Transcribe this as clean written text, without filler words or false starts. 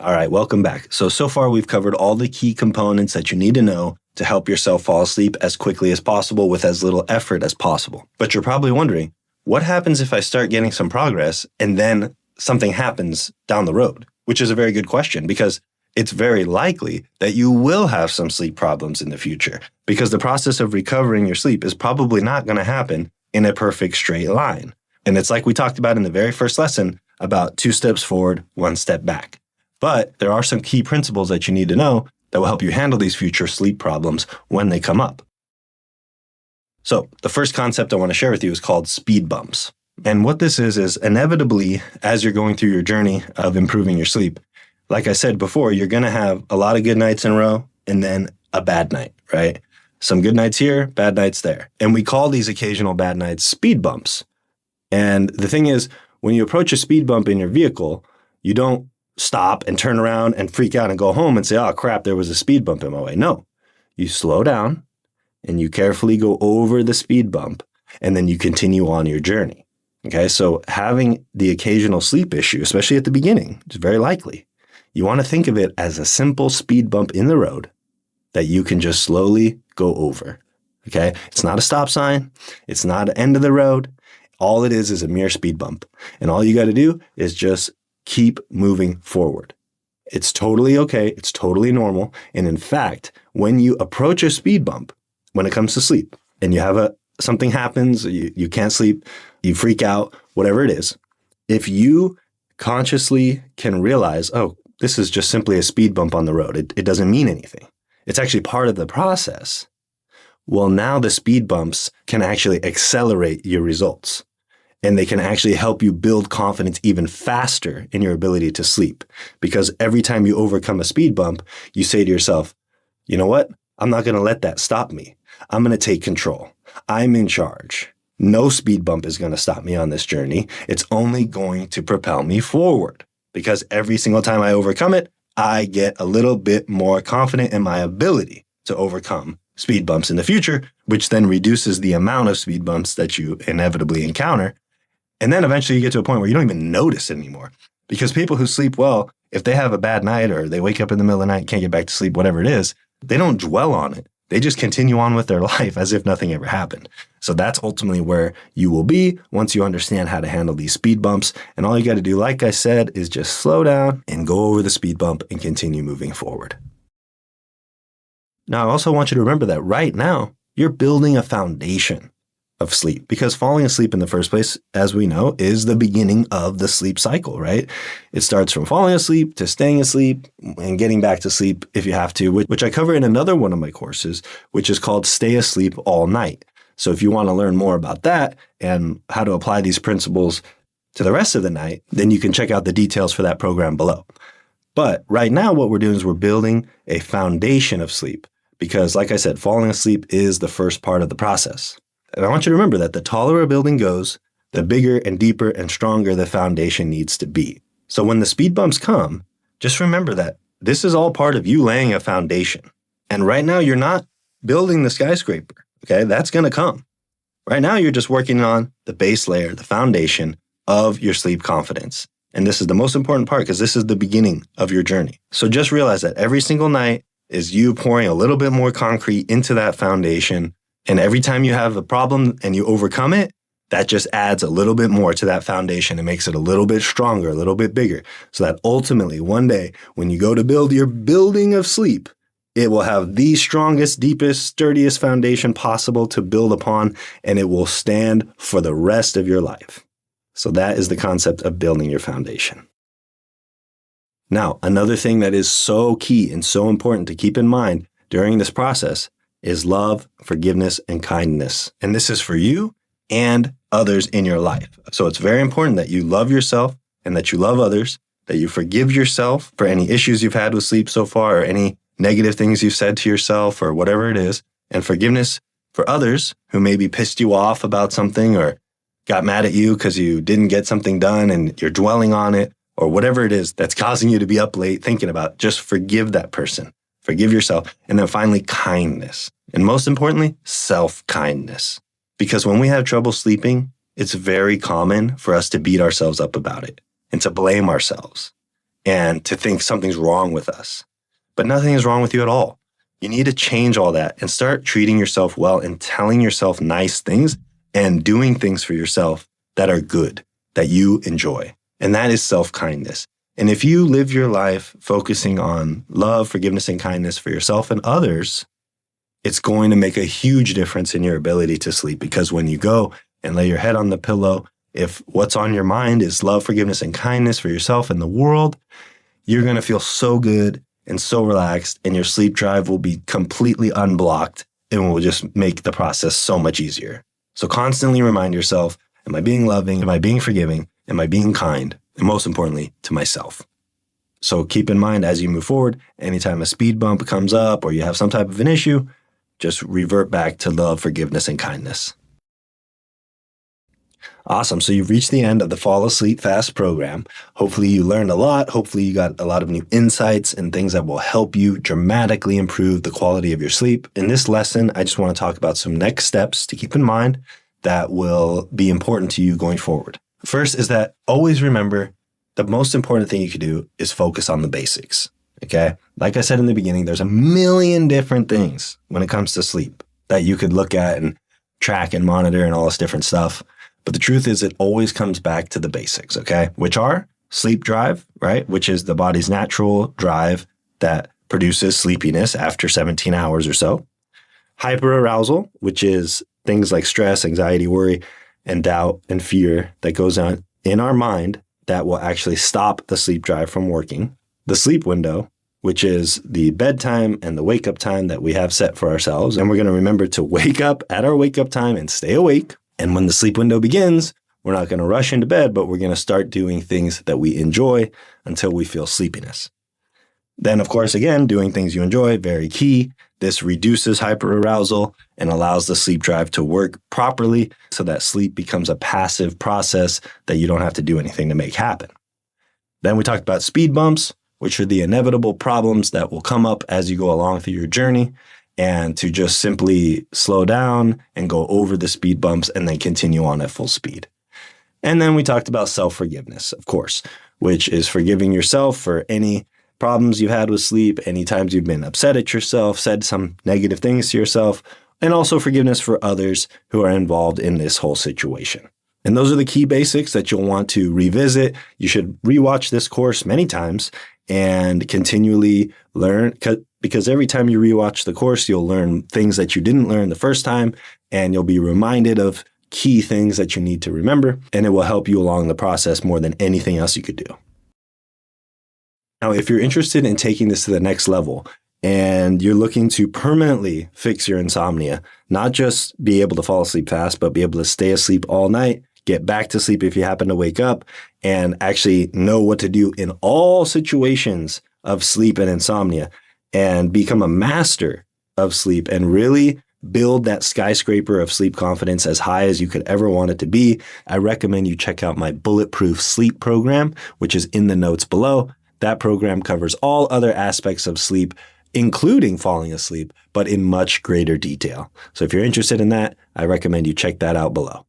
All right, welcome back. So far we've covered all the key components that you need to know to help yourself fall asleep as quickly as possible with as little effort as possible. But you're probably wondering, what happens if I start getting some progress and then something happens down the road? Which is a very good question, because it's very likely that you will have some sleep problems in the future, because the process of recovering your sleep is probably not going to happen in a perfect straight line. And it's like we talked about in the very first lesson about 2 steps forward, 1 step back. But there are some key principles that you need to know that will help you handle these future sleep problems when they come up. So the first concept I want to share with you is called speed bumps. And what this is inevitably, as you're going through your journey of improving your sleep, like I said before, you're going to have a lot of good nights in a row and then a bad night, right? Some good nights here, bad nights there. And we call these occasional bad nights speed bumps. And the thing is, when you approach a speed bump in your vehicle, you don't stop and turn around and freak out and go home and say, oh crap, there was a speed bump in my way. No, you slow down and you carefully go over the speed bump and then you continue on your journey. Okay, so having the occasional sleep issue, especially at the beginning, is very likely. You want to think of it as a simple speed bump in the road that you can just slowly go over. Okay, it's not a stop sign. It's not an end of the road. All it is a mere speed bump. And all you got to do is just keep moving forward. It's totally okay. It's totally normal. And in fact, when you approach a speed bump, when it comes to sleep, and you have something happens, you can't sleep, you freak out, whatever it is, if you consciously can realize, oh, this is just simply a speed bump on the road. It doesn't mean anything. It's actually part of the process. Well, now the speed bumps can actually accelerate your results. And they can actually help you build confidence even faster in your ability to sleep. Because every time you overcome a speed bump, you say to yourself, you know what? I'm not going to let that stop me. I'm going to take control. I'm in charge. No speed bump is going to stop me on this journey. It's only going to propel me forward. Because every single time I overcome it, I get a little bit more confident in my ability to overcome speed bumps in the future, which then reduces the amount of speed bumps that you inevitably encounter. And then eventually you get to a point where you don't even notice it anymore. Because people who sleep well, if they have a bad night or they wake up in the middle of the night, can't get back to sleep, whatever it is, they don't dwell on it. They just continue on with their life as if nothing ever happened. So that's ultimately where you will be once you understand how to handle these speed bumps. And all you got to do, like I said, is just slow down and go over the speed bump and continue moving forward. Now, I also want you to remember that right now, you're building a foundation of sleep, because falling asleep in the first place, as we know, is the beginning of the sleep cycle, right? It starts from falling asleep to staying asleep and getting back to sleep if you have to, which I cover in another one of my courses, which is called Stay Asleep All Night. So if you want to learn more about that and how to apply these principles to the rest of the night, then you can check out the details for that program below. But right now, what we're doing is we're building a foundation of sleep, because like I said, falling asleep is the first part of the process. And I want you to remember that the taller a building goes, the bigger and deeper and stronger the foundation needs to be. So when the speed bumps come, just remember that this is all part of you laying a foundation. And right now, you're not building the skyscraper, okay? That's going to come. Right now, you're just working on the base layer, the foundation of your sleep confidence. And this is the most important part, because this is the beginning of your journey. So just realize that every single night is you pouring a little bit more concrete into that foundation. And every time you have a problem and you overcome it, that just adds a little bit more to that foundation and makes it a little bit stronger, a little bit bigger. So that ultimately one day when you go to build your building of sleep, it will have the strongest, deepest, sturdiest foundation possible to build upon, and it will stand for the rest of your life. So that is the concept of building your foundation. Now, another thing that is so key and so important to keep in mind during this process is love, forgiveness, and kindness. And this is for you and others in your life. So it's very important that you love yourself and that you love others, that you forgive yourself for any issues you've had with sleep so far, or any negative things you've said to yourself, or whatever it is, and forgiveness for others who maybe pissed you off about something or got mad at you because you didn't get something done and you're dwelling on it, or whatever it is that's causing you to be up late thinking about. Just forgive that person. Forgive yourself. And then finally, kindness. And most importantly, self-kindness. Because when we have trouble sleeping, it's very common for us to beat ourselves up about it and to blame ourselves. and to think something's wrong with us. But nothing is wrong with you at all. You need to change all that and start treating yourself well and telling yourself nice things and doing things for yourself that are good, that you enjoy. And that is self-kindness. And if you live your life focusing on love, forgiveness, and kindness for yourself and others, it's going to make a huge difference in your ability to sleep. Because when you go and lay your head on the pillow, if what's on your mind is love, forgiveness, and kindness for yourself and the world, you're going to feel so good and so relaxed, and your sleep drive will be completely unblocked and will just make the process so much easier. So constantly remind yourself, am I being loving? Am I being forgiving? Am I being kind? And most importantly, to myself. So keep in mind as you move forward, anytime a speed bump comes up or you have some type of an issue, just revert back to love, forgiveness, and kindness. Awesome. So you've reached the end of the Fall Asleep Fast program. Hopefully you learned a lot. Hopefully you got a lot of new insights and things that will help you dramatically improve the quality of your sleep. In this lesson, I just want to talk about some next steps to keep in mind that will be important to you going forward. First is that always remember the most important thing you can do is focus on the basics. Okay? Like I said in the beginning, there's a million different things when it comes to sleep that you could look at and track and monitor and all this different stuff. But the truth is it always comes back to the basics, okay? Which are sleep drive, right? Which is the body's natural drive that produces sleepiness after 17 hours or so. Hyperarousal, which is things like stress, anxiety, worry, and doubt and fear that goes on in our mind that will actually stop the sleep drive from working. The sleep window, which is the bedtime and the wake up time that we have set for ourselves. And we're going to remember to wake up at our wake up time and stay awake. And when the sleep window begins, we're not going to rush into bed, but we're going to start doing things that we enjoy until we feel sleepiness. Then, of course, again, doing things you enjoy, very key. This reduces hyperarousal and allows the sleep drive to work properly so that sleep becomes a passive process that you don't have to do anything to make happen. Then we talked about speed bumps, which are the inevitable problems that will come up as you go along through your journey, and to just simply slow down and go over the speed bumps and then continue on at full speed. And then we talked about self-forgiveness, of course, which is forgiving yourself for any problems you've had with sleep, any times you've been upset at yourself, said some negative things to yourself, and also forgiveness for others who are involved in this whole situation. And those are the key basics that you'll want to revisit. You should rewatch this course many times and continually learn, because every time you rewatch the course, you'll learn things that you didn't learn the first time, and you'll be reminded of key things that you need to remember, and it will help you along the process more than anything else you could do. Now, if you're interested in taking this to the next level and you're looking to permanently fix your insomnia, not just be able to fall asleep fast, but be able to stay asleep all night, get back to sleep if you happen to wake up, and actually know what to do in all situations of sleep and insomnia, and become a master of sleep and really build that skyscraper of sleep confidence as high as you could ever want it to be, I recommend you check out my Bulletproof Sleep program, which is in the notes below. That program covers all other aspects of sleep, including falling asleep, but in much greater detail. So if you're interested in that, I recommend you check that out below.